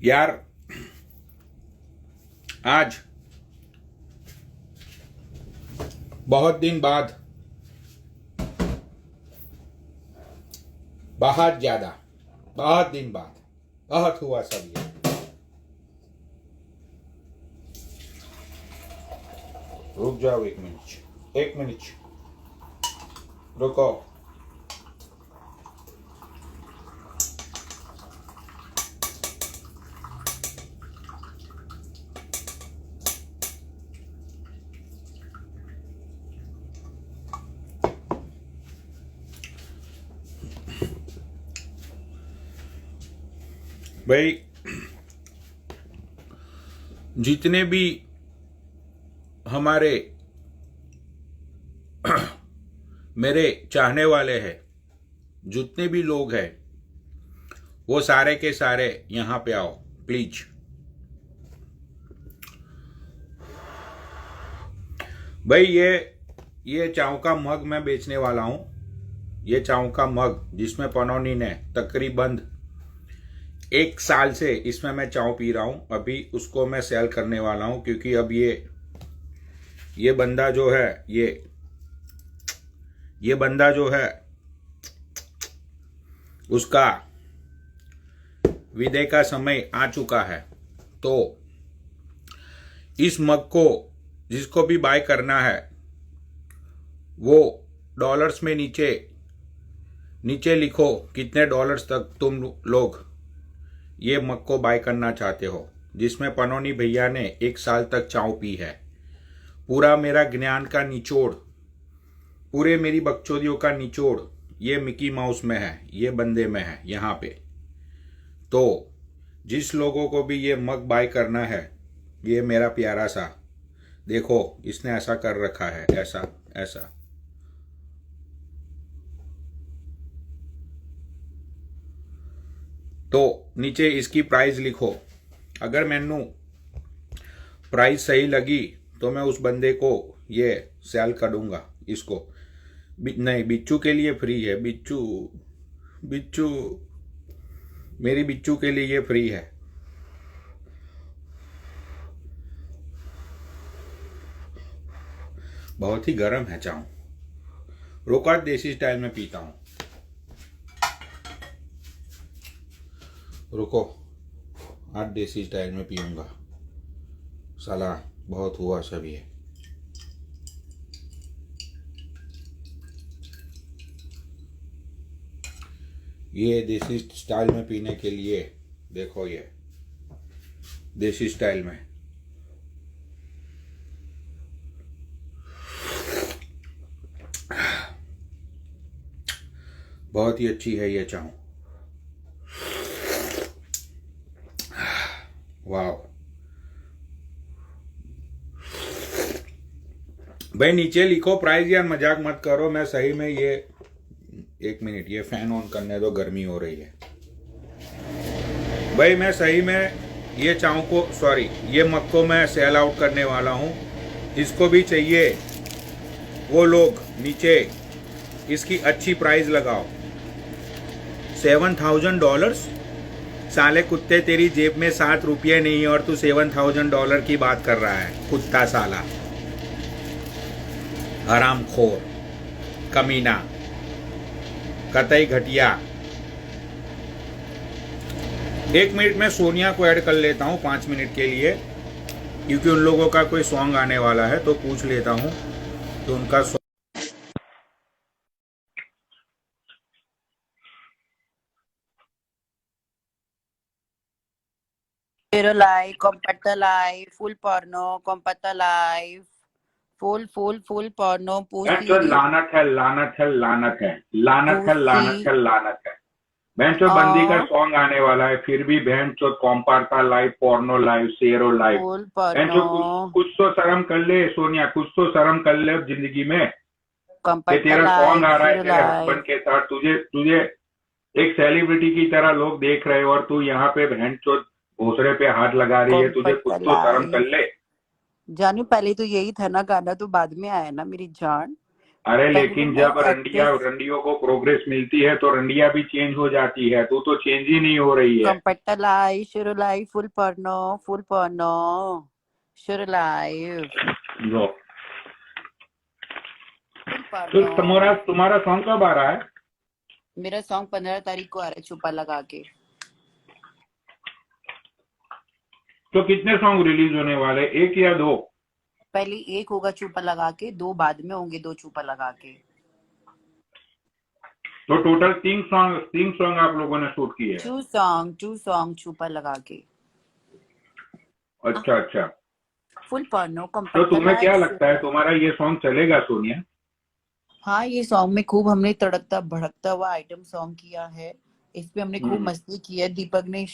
यार आज बहुत दिन बाद बहुत दिन बाद बहुत हुआ सब ये। रुक जाओ एक मिनट रुको। भाई जितने भी हमारे मेरे चाहने वाले हैं, जितने भी लोग हैं, वो सारे के सारे यहां पे आओ प्लीज। भाई ये चाव का मग मैं बेचने वाला हूं। ये चाव का मग जिसमें पनौनी ने तकरीबन 1 साल से इसमें मैं चाव पी रहा हूं, अभी उसको मैं सेल करने वाला हूं। क्योंकि अब ये बंदा जो है ये बंदा जो है उसका विदाई का समय आ चुका है। तो इस मग को जिसको भी बाय करना है वो डॉलर्स में नीचे लिखो कितने डॉलर्स तक तुम लोग ये मग को बाय करना चाहते हो, जिसमें पनौनी भैया ने 1 साल तक चाव पी है। पूरा मेरा ज्ञान का निचोड़, पूरे मेरी बकचोदियों का निचोड़ ये मिकी माउस में है, ये बंदे में है यहाँ पे। तो जिस लोगों को भी ये मग बाय करना है, ये मेरा प्यारा सा देखो, इसने ऐसा कर रखा है, ऐसा तो नीचे इसकी प्राइस लिखो। अगर मैनू प्राइस सही लगी तो मैं उस बंदे को ये सेल करूंगा। इसको नहीं, बिच्छू के लिए फ्री है। बिच्छू मेरी बिच्छू के लिए ये फ्री है। बहुत ही गर्म है चाव। रोका देसी स्टाइल में पीता हूं। रुको, आज देसी स्टाइल में पीऊंगा। साला बहुत हुआ सब ये देसी स्टाइल में पीने के लिए देखो, ये देसी स्टाइल में बहुत ही अच्छी है ये चाय। वाह भाई, नीचे लिखो प्राइस यार, मजाक मत करो। मैं सही में ये 1 मिनट, ये फैन ऑन करने दो, गर्मी हो रही है भाई। मैं सही में ये चाव को, सॉरी, ये मग को मैं सेल आउट करने वाला हूं। जिसको भी चाहिए वो लोग नीचे इसकी अच्छी प्राइस लगाओ। $7,000। साले कुत्ते, तेरी जेब में 7 रुपये नहीं है और तू $7,000 की बात कर रहा है। कुत्ता साला, हरामखोर, कमीना, कतई घटिया। 1 मिनट में सोनिया को ऐड कर लेता हूं 5 मिनट के लिए, क्योंकि उन लोगों का कोई सॉन्ग आने वाला है, तो पूछ लेता हूं कि उनका Pero live, comparta live, full porno, comparta live, full porno, pussy. लानत है। बहनचोद बंदी का सॉन्ग आने वाला है, फिर भी बहनचोद कॉम्पार्टा लाइव, पोर्नो लाइव, शेरो लाइव। बहनचोद कुछ तो शर्म कर ले सोनिया, कुछ तो शर्म कर ले जिंदगी में। तेरा सॉन्ग आ रहा है तेरे हस्बैंड के साथ, तुझे एक सेलिब्रिटी की तरह लोग देख रहे हो और तू यहाँ पे बहनचोद घोसड़े पे हाथ लगा रही है। तुझे कुछ तो शर्म कर ले। जानू, पहले तो यही था ना गाना, तो बाद में आया ना मेरी जान। अरे पहले तो लेकिन मैं जब एक्ट्रेस रंडियों को प्रोग्रेस मिलती है तो रंडिया भी चेंज हो जाती है। तू तो चेंज ही नहीं हो रही है। Kompattalai, Shirulai, full porno, Shirulai, लो, full तो porno. तुम्हारा सॉन्ग कब आ रहा है? मेरा सॉन्ग 15 तारीख को आ रहा है, छुपा लगा के। तो कितने सॉन्ग रिलीज होने वाले, एक या दो? पहले एक होगा छुपा लगा के, दो बाद में होंगे, दो छुपा लगा के। तो टोटल तीन सॉन्ग आप लोगों ने शूट किए हैं? टू सॉन्ग छुपा लगा के। अच्छा अच्छा। फुल porno, तो तुम्हें Kompattalai, क्या लगता है Shirulai. तुम्हारा ये सॉन्ग चलेगा सोनिया? हाँ, ये सॉन्ग में खूब हमने तड़कता भड़कता हुआ आइटम सॉन्ग किया है। इस पे हमने खूब हम्म मस्ती की है। दीपक ने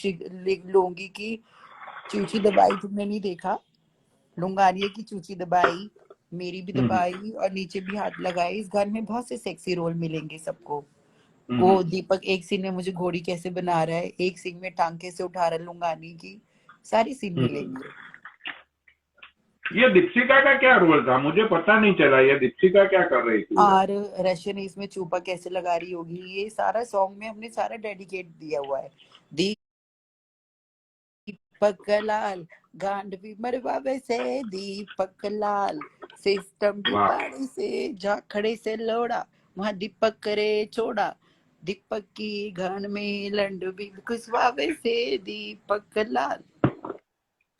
लोंगी की चूची दबाई, तुमने नहीं देखा? लुंगानिया की चूची दबाई, मेरी भी हम्म दबाई और नीचे भी हाथ लगाए। इस गाने में बहुत से सेक्सी रोल मिलेंगे सबको। हम्म। वो दीपक एक सीन में मुझे घोड़ी कैसे बना रहा है, एक सीन में टांग कैसे उठा रहा है लुंगानी की, सारी सीन हम्म। मिलेंगे। ये दीपिका का क्या रोल था, मुझे पता नहीं चला। ये दीपिका क्या कर रही थी उधर? और रशियन इसमें चूपा कैसे लगा रही होगी, ये सारा सॉन्ग में हमने सारा डेडिकेट दिया हुआ है। दीपक लाल गांड भी मरवा वैसे, दीपक लाल सिस्टम भी वाह पानी से, जा खड़े से लोड़ा वहां दीपक करे छोड़ा, दीपक की घन में लंड भी घुसवा वैसे, दीपक लाल।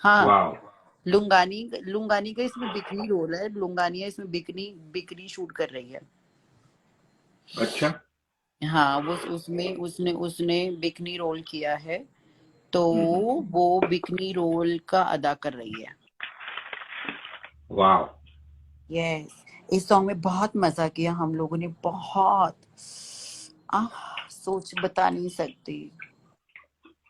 हाँ, वाह। लुंगानी का इसमें बिकनी रोल है। लुंगानिया इसमें बिकनी बिकनी शूट कर रही है। अच्छा। हाँ, वो उसमें उसने उसने बिकनी रोल किया है, तो हम्म। वो बिकनी रोल का अदा कर रही है। वाह। यस, इस सॉन्ग में बहुत मजा किया हम लोगों ने, बहुत। सोच बता नहीं सकती,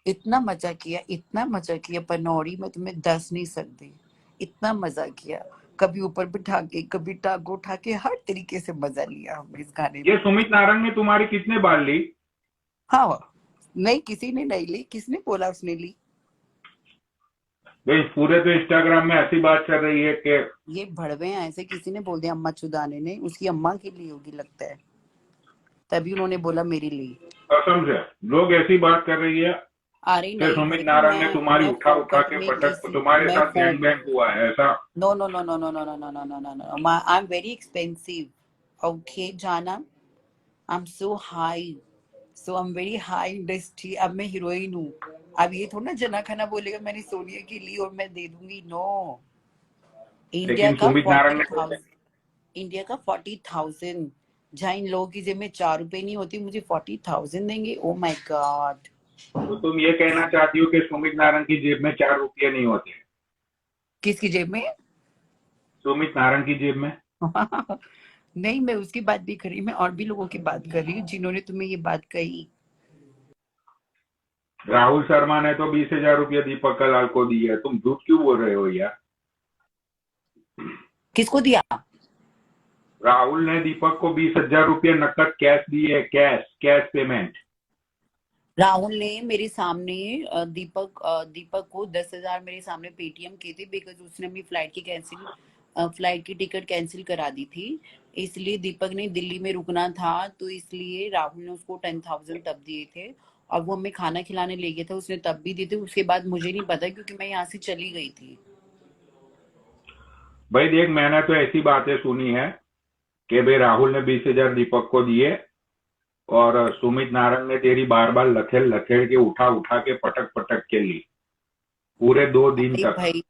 इतना मजा किया, इतना मजा किया पनौड़ी में, तुम्हें दस नहीं सकती। इतना मजा किया, कभी ऊपर बिठा के, कभी टांग उठा के, हर तरीके से मजा लिया हमने इस गाने ये में। सुमित नारंग ने तुम्हारी कितने बार ली? हाँ, नहीं किसी ने नहीं ली। किसने बोला उसने ली? भाई पूरे तो इंस्टाग्राम में ऐसी बात चल रही है कि ये भड़वे हैं, ऐसे किसी ने बोल दिया? अम्मा चुदाने ने, उसकी अम्मा के लिए होगी लगता है, तभी उन्होंने बोला मेरे लिए। कसम से लोग ऐसी बात कर रही है अरे कि नहीं सुमित भाई, नारंग ने तुम्हारी मैं उठा उठा फोकट के में पटक, किसी, तुम्हारे मैं साथ फोक गैंग बैंग हुआ है ऐसा? No no no no no no no no no no no no no, I am very expensive, okay जाना। I am so high, so I am very high industry. अब मैं हीरोइन हूँ। अब ये थोड़ा ना जना खना बोलेगा मैंने सोनिया की ली और मैं दे दूंगी, नो। इंडिया लेकिन का सुमित नारंग फोर्टी ने थाउजेंड इंडिया का 40,000, जहाँ इन लोगों की जेब में 4 रुपए नहीं होती, मुझे 40,000 देंगे? Oh my God. तो तुम ये कहना चाहती हो कि सुमित नारंग की जेब में 4 रुपये नहीं होते? किसकी जेब में? सुमित नारंग की जेब में। नहीं, मैं उसकी बात भी कर रही, मैं और भी लोगों की बात कर रही हूँ जिन्होंने तुम्हें ये बात कही। राहुल शर्मा ने तो 20,000 रुपये दीपक कलाल को दिए है, तुम झूठ क्यों बोल रहे हो यार? किसको दिया? राहुल ने दीपक को 20,000 रुपये नकद कैश दिए, कैश कैश पेमेंट। राहुल ने मेरे सामने दीपक को 10,000 मेरे सामने पेटीएम किए थे, बिकॉज उसने अपनी फ्लाइट की टिकट कैंसिल करा दी थी। इसलिए दीपक ने दिल्ली में रुकना था, तो इसलिए राहुल ने उसको 10,000 तब दिए थे। और वो हमें खाना खिलाने ले गया था, उसने तब भी दिए थे। उसके बाद मुझे नहीं पता, क्योंकि मैं यहाँ से चली गई थी। भाई देख, मैंने तो ऐसी बातें सुनी है कि भाई राहुल ने 20,000 दीपक को दिए और सुमित नारंग ने तेरी बार बार लखेड़ लखेड़ के उठा उठा के पटक पटक के ली पूरे 2 दिन अरे तक। भाई,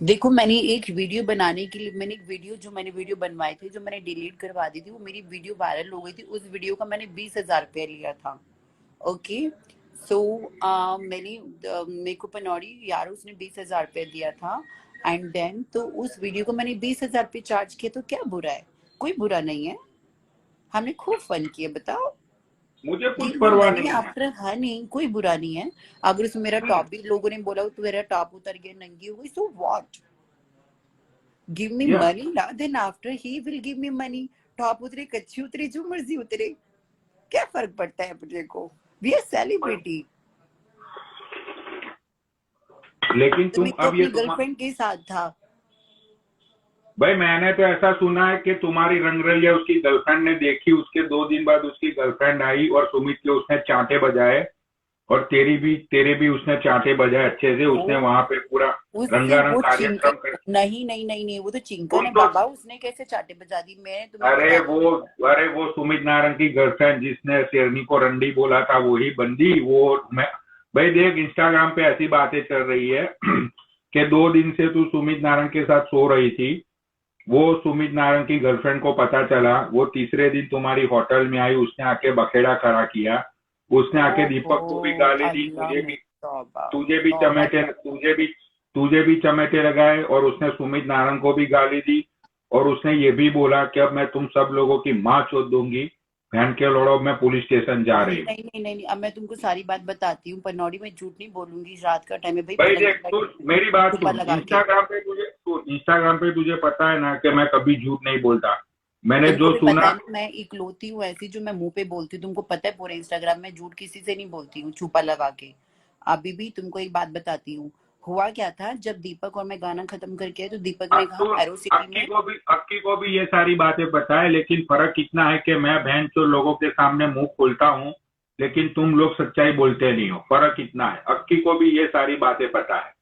देखो, मैंने एक वीडियो जो मैंने वीडियो बनवाई थी, जो मैंने डिलीट करवा दी थी, वो मेरी वीडियो वायरल हो गई थी। उस वीडियो का मैंने 20,000 रुपया लिया था। ओके, सो मेरे को पनौड़ी यार उसने 20,000 रुपया दिया था। एंड देन तो उस वीडियो को मैंने 20,000 रुपये चार्ज किया, तो क्या बुरा है? कोई बुरा नहीं है, हमने खूब फन किया, बताओ। मुझे कुछ गिव मी परवाह मनी नहीं है। आफ्टर हनी, कोई बुरा नहीं है। अगर उसमें मेरा हम्म। टॉप भी, लोगों ने बोला तू मेरा टॉप उतर गया, नंगी हो गई, सो व्हाट? गिव मी या मनी ना, then after he will give me money. Top उतरे, कच्ची उतरे, जो मर्जी उतरे, क्या फर्क पड़ता है अपने को? We are celebrity. लेकिन तो तुम मैं तो अब ये अपनी तुम गर्लफ्रेंड के साथ था। भाई मैंने तो ऐसा सुना है कि तुम्हारी रंगरलिया उसकी गर्लफ्रेंड ने देखी, उसके 2 दिन बाद उसकी गर्लफ्रेंड आई और सुमित के उसने चांटे बजाए, और तेरे भी उसने चांटे बजाए अच्छे से, वो उसने वहां पे पूरा उससे रंगारंग वो चिंकन, कार्यक्रम कर। नहीं नहीं नहीं नहीं, वो तो चिंकन तुम है तो बाबा, उसने कैसे चाटे बजा दी, मैं तुम्हें अरे बताती वो हूँ। अरे वो सुमित नारंग की गर्लफ्रेंड जिसने शेरनी को रंडी बोला था वही बंदी वो। मैं भाई देख, इंस्टाग्राम पे ऐसी बातें चल रही है कि 2 दिन से तू सुमित नारंग के साथ सो रही थी। वो सुमित नारंग की गर्लफ्रेंड को पता चला, वो तीसरे दिन तुम्हारी होटल में आई, उसने आके बखेड़ा खड़ा किया, उसने आके ओहो, दीपक को भी गाली दी, अल्लाह में तौबा, तुझे भी तौबा चमेटे तौबा। तुझे भी चमेटे लगाए, और उसने सुमित नारंग को भी गाली दी, और उसने ये भी बोला कि अब मैं तुम सब लोगों की माँ चोद दूंगी, बहन के लोड़ो, मैं पुलिस स्टेशन जा नहीं रही हूँ। नहीं नहीं नहीं नहीं, अब मैं तुमको सारी बात बताती हूँ पनौड़ी में, झूठ नहीं बोलूंगी, रात का टाइम है भाई, भाई पलंग देख, पे तू बैठी हूँ, मेरी बात छुपा सुन, लगा के। इंस्टाग्राम पे तुझे पता है ना कि मैं कभी झूठ नहीं बोलता। मैंने तुमको जो भी पता सुना। है ना, मैं इकलौती हूँ ऐसी जो मैं मुंह पे बोलती हूँ, तुमको पता है पूरे इंस्टाग्राम में झूठ किसी से नहीं बोलती हूँ, छुपा लगा के। अभी भी तुमको एक बात बताती हूँ, हुआ क्या था, जब दीपक और मैं गाना खत्म करके आए तो दीपक ने कहा तो एरो सिटी में। अक्की को भी ये सारी बातें पता है, लेकिन फर्क इतना है कि मैं बहन चो लोगों के सामने मुंह खोलता हूँ, लेकिन तुम लोग सच्चाई बोलते नहीं हो। फर्क इतना है, अक्की को भी ये सारी बातें पता है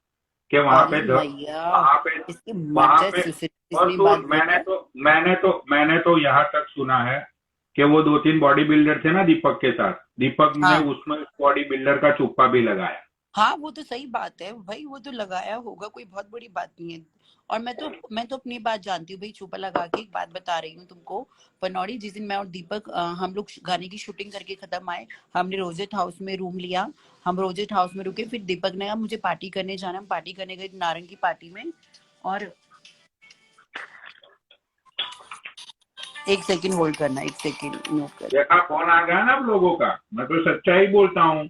कि अरे मैया, वहां पे इसकी वहां मज्जा पे और कितनी बात सुन, बोले। मैंने तो यहाँ तक सुना है कि वो 2-3 बॉडी बिल्डर थे ना दीपक के साथ, दीपक ने हाँ उसमें बॉडी बिल्डर का चुप्पा भी लगाया। हाँ, वो तो सही बात है भाई, वो तो लगाया होगा, कोई बहुत बड़ी बात नहीं है। और मैं तो अपनी बात जानती हूँ भाई, छुपा लगा के एक बात बता रही हूँ तुमको। पनौड़ी, जिस दिन मैं और दीपक हम लोग गाने की शूटिंग करके खत्म आए, हमने रोजेट हाउस में रूम लिया, हम रोजेट हाउस में रुके, फिर दीपक ने कहा मुझे पार्टी करने जाना, हम पार्टी करने गए नारंग की पार्टी में। और एक सेकंड होल्ड करना, एक सेकंड म्यूट कर। देखा, फोन आ गया ना अब लोगों का, मैं तो सच्चाई बोलता हूँ।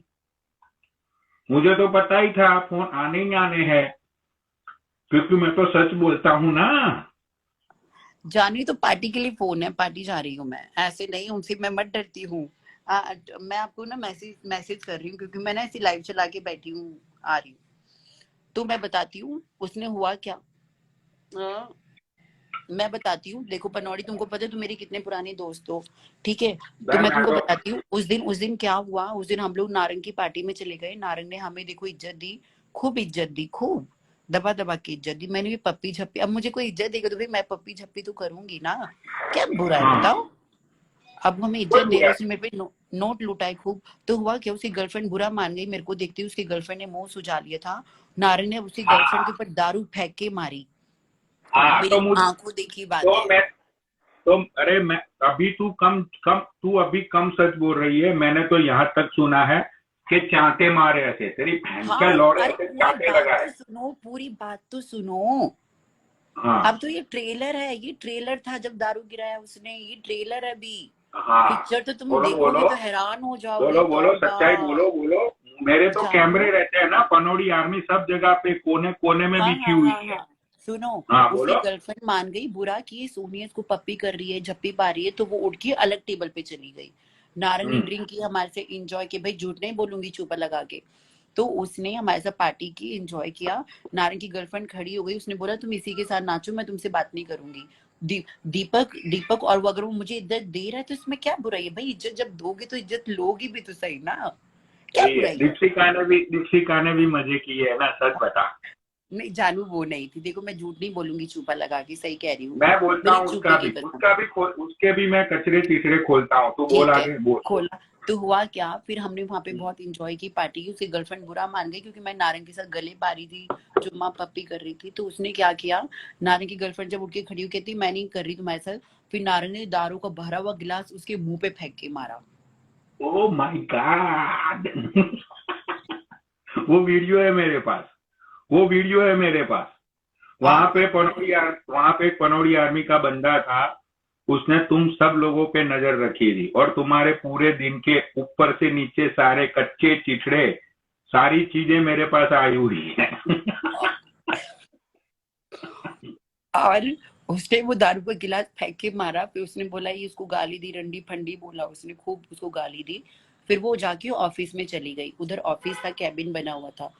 मुझे तो पता ही था फोन आने ही आने हैं, क्योंकि मैं तो सच बोलता हूँ ना। जानी तो पार्टी के लिए फोन है, पार्टी जा रही हूँ मैं, ऐसे नहीं, उनसे मैं मत डरती हूँ। मैं आपको ना मैसेज मैसेज कर रही हूँ, क्योंकि मैं ना ऐसी लाइव चला के बैठी हूँ, आ रही हूँ। तो मैं बताती हूँ उसने हुआ क्या। अ, मैं बताती हूँ, देखो पनौड़ी, तुमको पता है तुम मेरे कितने पुराने दोस्त हो, ठीक है। तो भाई मैं मैं तुमको तो बताती हूँ, उस दिन क्या हुआ, उस दिन हम लोग नारंग की पार्टी में चले गए, नारंग ने हमें देखो इज्जत दी, खूब इज्जत दी, खूब दबा दबा के इज्जत दी, मैंने भी पप्पी झप्पी, अब मुझे कोई इज्जत देगा तो भाई मैं पप्पी झप्पी तो करूंगी ना, क्या बुरा है हाँ, बताओ। अब हमें कोई इज्जत दे रहा बुरा है, उसने मेरे पे नोट लुटाए खूब। तो हुआ क्या, उसकी गर्लफ्रेंड बुरा मान गई, मेरे को देखती उसकी गर्लफ्रेंड ने मुंह सुझा लिया था, नारंग ने उसकी गर्लफ्रेंड के हाँ ऊपर दारू फेंक के मारी, हाँ, मेरी आंखों देखी बात तो है। मैं तो अरे मैं अभी तू कम कम तू अभी कम सच बोल रही है। मैंने तो यहाँ तक सुना है कि चांटे मारे ऐसे, तेरी बहन के हाँ, लौड़े अरे ऐसे पूरी चांटे बात लगाए। तो सुनो, पूरी बात तो सुनो। अब हाँ तो ये ट्रेलर है, ये ट्रेलर था जब दारू गिराया उसने, ये ट्रेलर है अभी। हाँ, पिक्चर तो तुम बोलो देखोगे बोलो, तो हैरान हो जाओगे, बोलो तौबा। सच्चाई बोलो बोलो। मेरे तो जानू, कैमरे रहते हैं ना, पनौड़ी आर्मी सब जगह पे कोने कोने में हाँ बिछी हाँ हुई हाँ है। हाँ, सुनो, हाँ उसकी बोलो। गर्लफ्रेंड मान गई बुरा कि सोनिया इसको पप्पी कर रही है, झप्पी पा रही है, तो वो उठ के अलग टेबल पे चली गई। नारंग ने हम्म ड्रिंक की हमारे से, इंजॉय की, भाई झूठ नहीं बोलूंगी, चुपा लगा के। तो उसने हमारे साथ पार्टी की, एंजॉय किया। नारंग की गर्लफ्रेंड खड़ी हो गई, उसने बोला तुम इसी के साथ नाचो, मैं तुमसे बात नहीं करूंगी। दीपक दीपक और वो अगर वो मुझे इज्जत दे रहा है तो इसमें क्या बुराई है भाई, इज्जत जब दोगे तो इज्जत लोगी भी तो सही ना, क्या सही है, बुराई है। दीपशिका ने भी मजे किए है ना, सच बता। नहीं जानू, वो नहीं थी, देखो मैं झूठ नहीं बोलूंगी, छुपा लगा के, सही कह रही हूँ। मैं बोलता मेरी हूँ चुप्पे की कसम। उसके भी मैं कचरे तीसरे खोलता हूँ, तू बोल ठीक है, आगे बोल। खोला। तो हुआ क्या, फिर हमने वहां पे बहुत इंजॉय की, पार्टी की, उसकी गर्लफ्रेंड बुरा मान गई क्योंकि मैं नारंग के साथ गले पा रही थी, चुम्मा पप्पी कर रही थी। तो उसने क्या किया, नारंग की गर्लफ्रेंड जब उठ के खड़ी हुई कहती मैं नहीं कर रही तुम्हारे साथ, फिर नारंग ने दारू का भरा हुआ गिलास उसके मुंह पे फेंक के मारा। ओ माय गॉड वो वीडियो है मेरे पास, वो वीडियो है मेरे पास। हाँ वहां पे एक पनौड़ी आर्मी का बंदा था, उसने तुम सब लोगों पे नजर रखी थी, और तुम्हारे पूरे दिन के ऊपर से नीचे सारे कच्चे चिथड़े सारी चीजें मेरे पास आई हुई है और उसने वो दारू का गिलास फेंक के मारा, फिर उसने बोला ये उसको गाली दी, रंडी फंडी बोला उसने, खूब उसको गाली दी। फिर वो जाके ऑफिस में चली गई, उधर ऑफिस था, कैबिन बना हुआ था,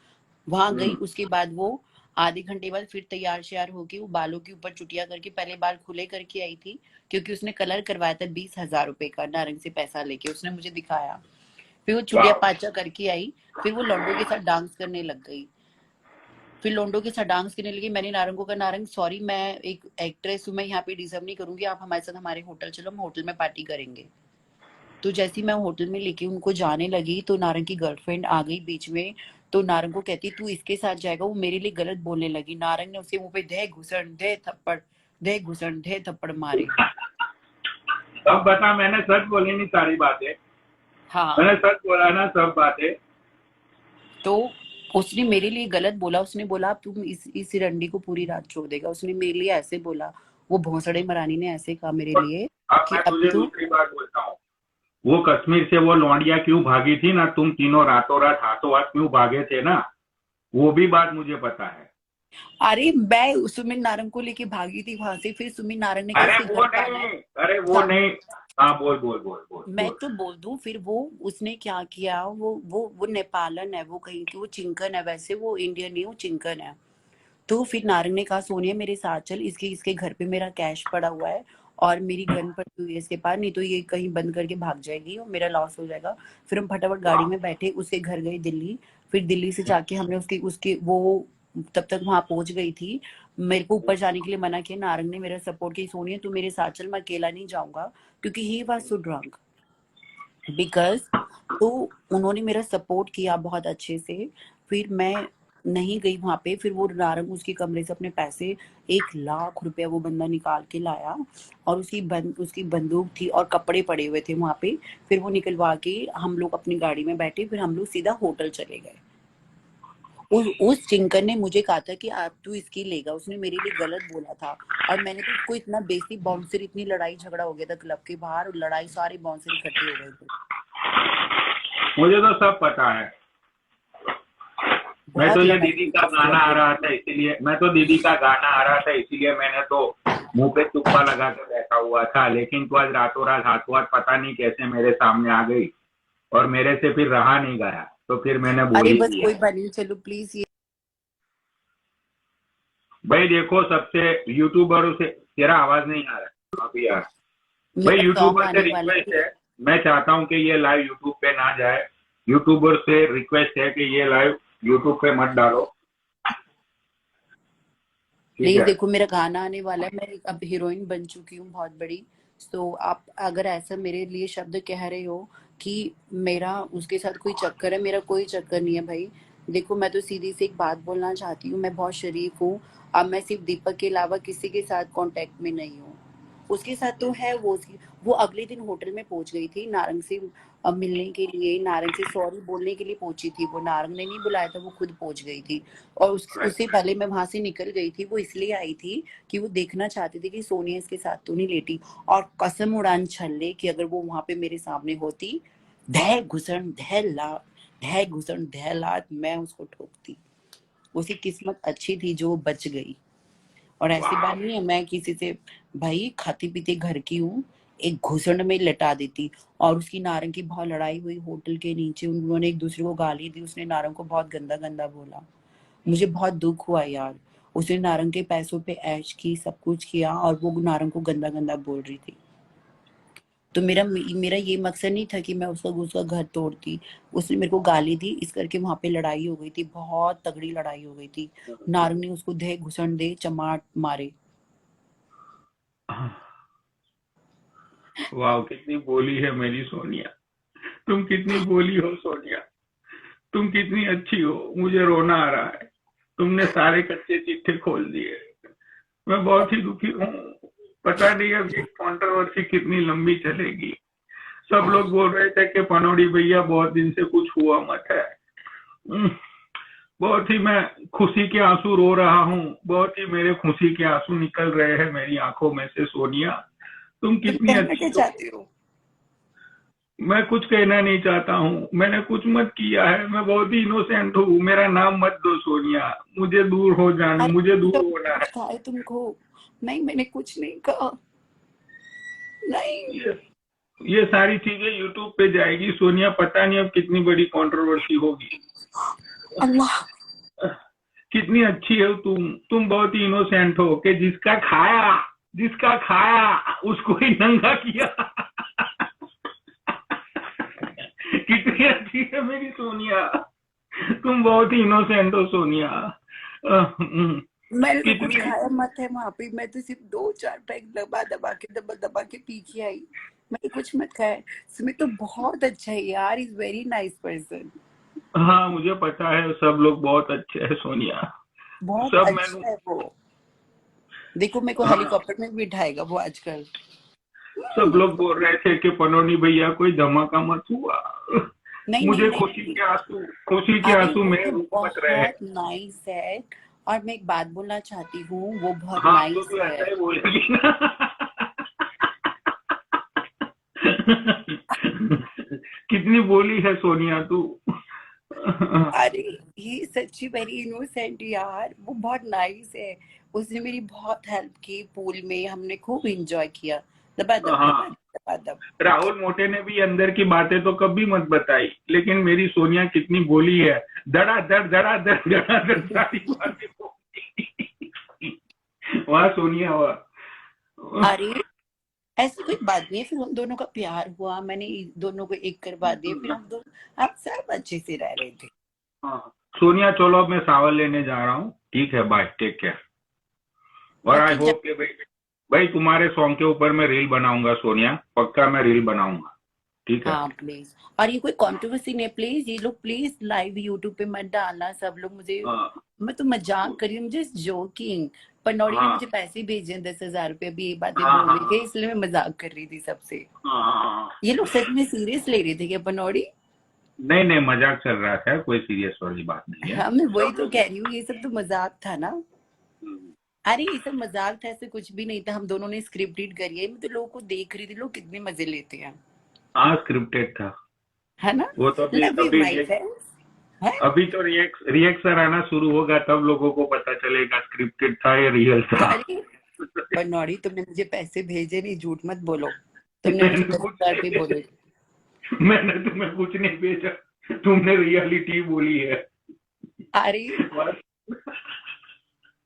वहां गई। उसके बाद वो आधे घंटे बाद फिर तैयार श्यार होके वो बालों के ऊपर चुटिया करके पहले बाल खुले करके आई थी, क्योंकि उसने कलर करवाया था 20,000 रुपए का, नारंग से पैसा लेके उसने मुझे दिखाया। फिर वो चुटिया वाह। पाचा करके आई, फिर वो लौंडों के साथ डांस करने लग गई। फिर लौंडों के साथ डांस करने लगी। मैंने नारंग को कहा, नारंग सॉरी, मैं एक एक्ट्रेस हूँ, मैं यहाँ पे डिजर्व नहीं करूंगी, आप हमारे साथ हमारे होटल चलो, हम होटल में पार्टी करेंगे। तो जैसे ही मैं होटल में लेके उनको जाने लगी तो नारंग की गर्लफ्रेंड आ गई बीच में। तो नारंग को कहती तू इसके साथ जाएगा, वो मेरे लिए गलत बोलने लगी। नारंग ने उसके मुंह पे दे घुसण दे थप्पड़ मारे। अब बता, मैंने सच बोली नहीं सारी बातें? हाँ, मैंने सच बोला ना सब बातें? तो उसने मेरे लिए गलत बोला। उसने बोला अब तुम इस रंडी को पूरी रात छोड़ देगा, उसने मेरे लिए ऐसे बोला। वो भोसड़े मरानी ने ऐसे कहा मेरे लिए अब कि मैं अब तुझे तू। दूसरी बात बोलता हूँ। वो कश्मीर से वो लौंडिया क्यों भागी थी ना, तुम तीनों रातों रात हाथों हाथ क्यों भागे थे ना, वो भी बात मुझे पता है। अरे मैं सुमित नारंग को लेके भागी थी वहां से, फिर सुमित नारंग ने कहा अरे इसके वो घर पे आना नहीं, है। अरे वो नहीं। हाँ, बोल बोल बोल बोल मैं बोल। तो बोल दूं, फिर वो उसने क्या किया, वो नेपालन है, वो कहीं की, वो चिंकन है, वैसे वो इंडियन नहीं, वो चिंकन है। तो फिर नारंग ने कहा सोनिया मेरे साथ चल, इसके इसके घर पे मेरा कैश पड़ा हुआ है और मेरी गन पड़ी हुई है इसके पास, नहीं तो ये कहीं बंद करके भाग जाएगी और मेरा लॉस हो जाएगा। फिर हम फटाफट गाड़ी वाह। में बैठे, उसके घर गए दिल्ली। फिर दिल्ली से जाके हमने उसके उसके वो तब तक वहां पहुंच गई थी। मेरे को ऊपर जाने के लिए मना किया, नारंग ने मेरा सपोर्ट किया, सोनिया तू मेरे साथ चल, मैं अकेला नहीं जाऊंगा, क्योंकि he was so drunk because. तो उन्होंने मेरा सपोर्ट किया बहुत अच्छे से। फिर मैं नहीं गई वहां पे। फिर वो नारंग उसके कमरे से अपने पैसे 1 लाख रुपया वो बंदा निकाल के लाया, और उसकी बंदूक थी और कपड़े पड़े हुए थे वहां पे। फिर वो निकलवा के हम लोग अपनी गाड़ी में बैठे, फिर हम लोग सीधा होटल चले गए। उस चिंकन ने मुझे कहा था कि आप तू इसकी लेगा, उसने मेरे लिए गलत बोला था। और मैंने तो उसको इतना बेसिक बाउंसर, इतनी लड़ाई झगड़ा हो गया था क्लब के बाहर, लड़ाई सारे बाउंसर इकट्ठे हो गए थे। मुझे तो सब पता है। मैं तो बहुत ये लड़ाई दीदी हुई का थी उस गाना क्लब आ में। रहा था इसीलिए, मैं तो दीदी का गाना आ रहा था इसीलिए मैंने तो मुंह पे तुप्पा लगा के बैठा हुआ था, लेकिन तू आज रातों रात हाथों हाथ पता नहीं कैसे मेरे सामने आ गई और मेरे से फिर रहा नहीं गया, तो फिर मैंने बोल अरे ही बस दिया। कोई बात नहीं, चलो प्लीज ये। भाई देखो, सबसे यूट्यूबरों से तेरा आवाज नहीं आ रहा अभी यार। भाई मेरा सॉन्ग यूट्यूबर से आने वाला रिक्वेस्ट है। है, मैं चाहता हूँ कि ये लाइव यूट्यूब पे ना जाए। यूट्यूबर से रिक्वेस्ट है कि ये लाइव यूट्यूब पे मत डालो, ठीक प्लीज है? देखो, मेरा गाना आने वाला है, मैं अब हीरोइन बन चुकी हूँ बहुत बड़ी। तो आप अगर ऐसा मेरे लिए शब्द कह रहे हो कि मेरा उसके साथ कोई चक्कर है, मेरा कोई चक्कर नहीं है भाई। देखो मैं तो सीधी सी एक बात बोलना चाहती हूँ, मैं बहुत शरीफ हूँ। अब मैं सिर्फ दीपक के अलावा किसी के साथ कांटेक्ट में नहीं हूँ। उसके साथ तो है वो उसकी। वो अगले दिन होटल में पहुंच गई थी नारंग से मिलने के लिए, नारंग से सॉरी बोलने के लिए पहुंची थी वो, नारंग ने नहीं बुलाया था, वो खुद पहुंच गई थी। और उससे पहले मैं वहां से निकल गई थी, वो इसलिए आई थी कि वो देखना चाहती थी कि सोनिया इसके साथ तो नहीं लेटी। और कसम उड़ान छल्ले कि अगर वो वहां पे मेरे सामने होती, धै घुसण धै लात मैं उसको ठोकती। उसकी किस्मत अच्छी थी जो वो बच गई। और ऐसी वाह। बात नहीं है मैं किसी से, भाई खाती पीती घर की हूँ, एक घुसड़ में लटा देती। और उसकी नारंग की बहुत लड़ाई हुई होटल के नीचे, उन्होंने एक दूसरे को गाली दी, उसने नारंग को बहुत गंदा गंदा बोला। मुझे बहुत दुख हुआ यार। उसने नारंग के पैसों पे ऐश की, सब कुछ किया, और वो नारंग को गंदा गंदा बोल रही थी। तो मेरा मेरा ये मकसद नहीं था कि मैं उसका उसका घर तोड़ती। उसने मेरे को गाली दी, इस करके वहां पे लड़ाई हो गई थी, बहुत तगड़ी लड़ाई हो गई थी। नारंग ने उसको दे घुसण दे चमाट मारे। वाह, कितनी बोली है मेरी सोनिया। तुम कितनी बोली हो सोनिया। तुम कितनी अच्छी हो, मुझे रोना आ रहा है। तुमने सारे कच्चे चिट्ठे खोल दिए। मैं बहुत ही दुखी हूँ। पता नहीं अब ये कंट्रोवर्सी कितनी लंबी चलेगी। सब लोग बोल रहे थे कि पनौड़ी भैया बहुत दिन से कुछ हुआ मत है। हम्म, बहुत ही मैं खुशी के आंसू रो रहा हूँ, बहुत ही मेरे खुशी के आंसू निकल रहे हैं मेरी आंखों में से सोनिया। तुम तुम कितनी कहना क्या अच्छी हो। चाहते हो? मैं कुछ कहना नहीं चाहता हूँ, मैंने कुछ मत किया है, मैं बहुत ही इनोसेंट हूँ, मेरा नाम मत दो सोनिया। मुझे दूर हो जाना, अरे मुझे दूर सब होना कुछ है। था है तुमको। नहीं मैंने कुछ नहीं कहा। नहीं। ये ये सारी चीजें यूट्यूब पे जाएगी सोनिया, पता नहीं अब कितनी बड़ी कंट्रोवर्सी होगी। अल्लाह। कितनी अच्छी हो तुम बहुत ही इनोसेंट हो कि जिसका खाया उसको ही नंगा किया। कितनी अच्छी है मेरी सोनिया, तुम बहुत ही इनोसेंट हो सोनिया। मैंने तो कुछ कितनी खाया मत है वहां पे, मैं तो सिर्फ 2-4 पैक दबा के पी के आई। मैंने कुछ मत खाया। सुमित तो बहुत अच्छा है यार, इज वेरी नाइस पर्सन। हाँ मुझे पता है, सब लोग बहुत अच्छे हैं सोनिया। बहुत सब मैंने अच्छा है वो। देखो मेरे को हाँ, हेलीकॉप्टर में भी बिठाएगा वो आजकल। सब लोग बोल रहे थे कि पनोनी भैया कोई धमाका मत हुआ। नहीं नहीं मुझे नहीं नहीं। खुशी के अरे आंसू वो मेरे तो रुक मत रहे हैं। बहुत नाइस है। और मैं एक बात बोलना चाहती हूँ, वो बहुत हाँ नाइस तो है। ऐसा ही बोलेगी ना। कितनी बोली है सोनिया तू। अरे ही सच्ची वेरी इनोसेंट यार, वो बहुत नाइस है। उसने मेरी बहुत हेल्प की पूल में, हमने खूब एंजॉय किया। दबा हाँ, दबा दबा दब। राहुल मोटे ने भी अंदर की बातें तो कभी मत बताई, लेकिन मेरी सोनिया कितनी बोली है। धड़ा धड़ सारी बातें बोली। वाह सोनिया वाह। अरे ऐसी कोई बात नहीं है, फिर हम दोनों का प्यार हुआ, मैंने दोनों को एक करवा दिया, फिर हम सब अच्छे से रह रहे थे। हाँ सोनिया चलो अब मैं सावन लेने जा रहा हूँ, ठीक है, बाय, टेक केयर। और आई ओके। होप कि भाई भाई तुम्हारे सॉन्ग के ऊपर मैं रील बनाऊंगा सोनिया, पक्का मैं रील बनाऊंगा, ठीक है। हाँ प्लीज। और ये कोई कंट्रोवर्सी नहीं, प्लीज ये लोग प्लीज लाइव यूट्यूब पे मत डालना सब लोग मुझे। हाँ मैं तो मजाक कर रही हूँ, मुझे जोकिंग। पनौड़ी ने हाँ मुझे पैसे भेजे हैं 10,000 रुपये, अभी ये बातें हाँ बोल हाँ रहे थे, इसलिए मैं मजाक कर रही थी सबसे। हाँ हाँ। ये लोग सच में सीरियस ले रहे थे क्या पनौड़ी? नहीं नहीं, मजाक चल रहा था, कोई सीरियस वाली बात नहीं है। हाँ मैं वही सब तो लोग कह रही हूँ, ये सब तो मजाक था ना। हम्म, अरे ये सब मजाक था, ऐसे कुछ भी नहीं था, हम दोनों ने स्क्रिप्ट रीड करी है, मैं तो लोगों को देख रही थी, लोग कितने मजे लेते हैं। हाँ स्क्रिप्टेड था। है ना। वो तो अभी लव यू अभी माय फ्रेंड्स। है। अभी तो रिएक्शन आना शुरू होगा, तब लोगों को पता चलेगा स्क्रिप्टेड था या रियल था। अरे बनौड़ी, तुमने मुझे पैसे भेजे नहीं, झूठ मत बोलो। तुमने मुझे मैंने दस कुछ हजार नहीं रुपये भेजा, बोले। मैंने तुम्हें कुछ नहीं भेजा, तुमने रियलिटी बोली है अरे बस।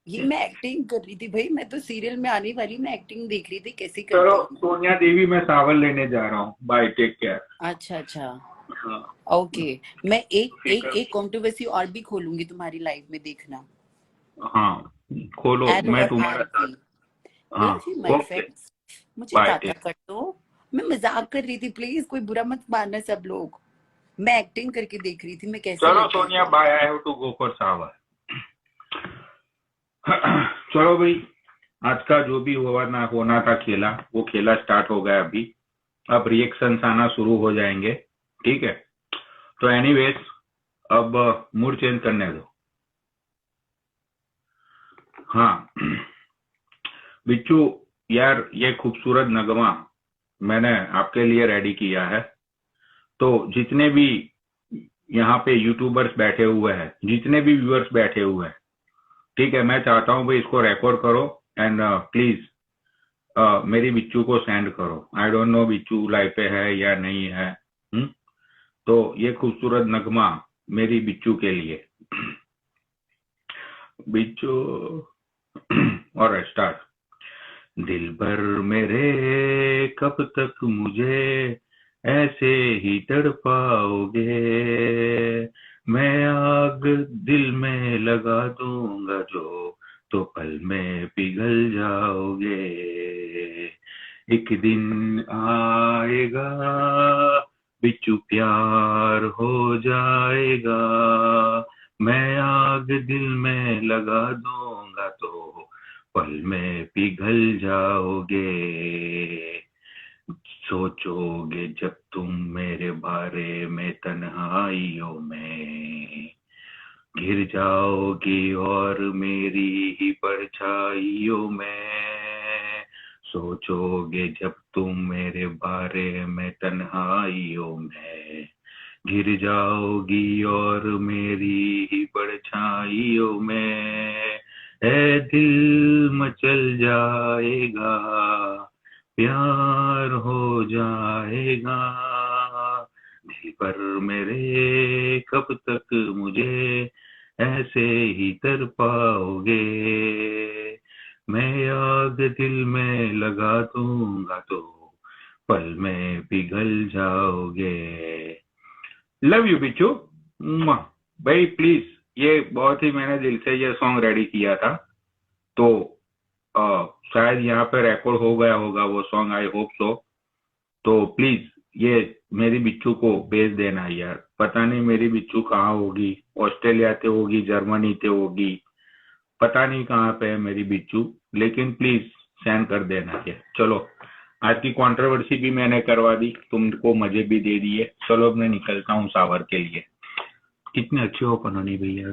ये मैं एक्टिंग कर रही थी भाई, मैं तो सीरियल में आने वाली, मैं एक्टिंग देख रही थी कैसे चलो करती हूँ मैं। सोनिया देवी, मैं सावन लेने जा रहा हूँ, बाय, टेक केयर। अच्छा अच्छा। हाँ ओके। मैं एक ठीक एक है। एक कंट्रोवर्सी और भी खोलूंगी तुम्हारी लाइफ में, देखना। हाँ खोलो, एल मैं और तुम्हारा आर साथ। की। हाँ love you my okay, friends. मुझे बाय, टाटा टेक। कर दो। मैं मजाक कर रही थी, प्लीज कोई बुरा मत मानना सब लोग। मैं एक्टिंग करके देख रही थी मैं कैसे चलो लगती सोनिया हूँ। Bye, I have to go for Sawan. चलो भाई, आज का जो भी हुआ ना होना था खेला, वो खेला स्टार्ट हो गया अभी। अब रिएक्शंस आना शुरू हो जाएंगे, ठीक है। तो एनीवेज, अब मूड चेंज करने दो। हाँ बिच्छू, यार ये खूबसूरत नगमा मैंने आपके लिए रेडी किया है। तो जितने भी यहाँ पे यूट्यूबर्स बैठे हुए हैं, जितने भी व्यूअर्स बैठे हुए हैं, ठीक है, मैं चाहता हूँ भाई इसको रिकॉर्ड करो एंड प्लीज मेरी बिच्छू को सेंड करो। आई डोंट नो बिच्छू लाइफ पे है या नहीं है। हुँ? तो ये खूबसूरत नगमा मेरी बिच्छू के लिए। बिच्छू और स्टार्ट। दिल भर मेरे कब तक मुझे ऐसे ही तड़पाओगे, मैं आग दिल में लगा दूंगा जो, तो पल में पिघल जाओगे। एक दिन आएगा बिच्छू प्यार हो जाएगा, मैं आग दिल में लगा दूंगा तो पल में पिघल जाओगे। सोचोगे जब तुम मेरे बारे में तन्हाइयों में, घिर जाओगी और मेरी ही परछाइयों में। सोचोगे जब तुम मेरे बारे में तन्हाइयों में, घिर जाओगी और मेरी ही परछाइयों में। है दिल मचल जाएगा, प्यार हो जाएगा। दिल पर मेरे कब तक मुझे ऐसे ही तर पाओगे। मैं आग दिल में लगा दूंगा तो पल में पिघल जाओगे। लव यू बिच्छू। मुआ। भाई प्लीज, ये बहुत ही मैंने दिल से ये सॉन्ग रेडी किया था, तो शायद यहाँ पे रिकॉर्ड हो गया होगा वो सॉन्ग, आई होप सो। तो प्लीज ये मेरी बिच्छू को भेज देना यार। पता नहीं मेरी बिच्छू कहाँ होगी, ऑस्ट्रेलिया ते होगी, जर्मनी ते होगी, पता नहीं कहाँ पे है मेरी बिच्छू, लेकिन प्लीज सेंड कर देना ये। चलो, आज की कंट्रोवर्सी भी मैंने करवा दी, तुमको मजे भी दे दिए। चलो अब मैं निकलता हूँ सावर के लिए। कितने अच्छे हो पनोनी भैया।